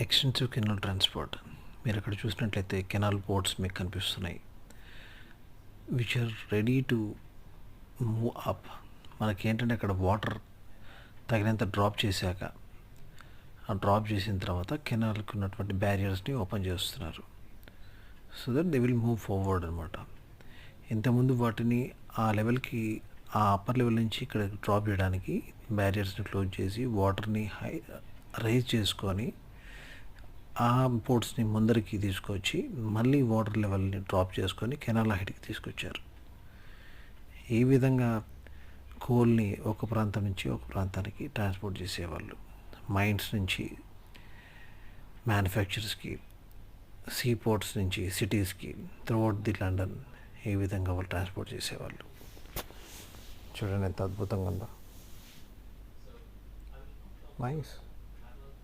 Extensive canal transport. మీరు అక్కడ చూసినట్లయితే కెనాల్ పోర్ట్స్ మీకు కనిపిస్తున్నాయి, which are ready to move up. మనకేంటంటే అక్కడ వాటర్ తగినంత డ్రాప్ చేశాక, ఆ డ్రాప్ చేసిన తర్వాత కెనాల్కి ఉన్నటువంటి బ్యారియర్స్ని ఓపెన్ చేస్తున్నారు, so that they will move forward అనమాట. ఇంతకుముందు వాటిని ఆ లెవెల్కి, ఆ అప్పర్ లెవెల్ నుంచి ఇక్కడ డ్రాప్ చేయడానికి బ్యారియర్స్ని క్లోజ్ చేసి వాటర్ని రైజ్ చేసుకొని ఆ పోర్ట్స్ని ముందరికి తీసుకొచ్చి మళ్ళీ వాటర్ లెవెల్ని డ్రాప్ చేసుకొని కెనాల్ హైట్కి తీసుకొచ్చారు. ఈ విధంగా కోల్ని ఒక ప్రాంతం నుంచి ఒక ప్రాంతానికి ట్రాన్స్పోర్ట్ చేసేవాళ్ళు. మైన్స్ నుంచి మ్యానుఫ్యాక్చర్స్కి, సీ పోర్ట్స్ నుంచి సిటీస్కి, త్రూఅవుట్ ది లండన్, ఈ విధంగా వాళ్ళు ట్రాన్స్పోర్ట్ చేసేవాళ్ళు. చూడండి ఎంత అద్భుతంగా ఉందో. నైస్.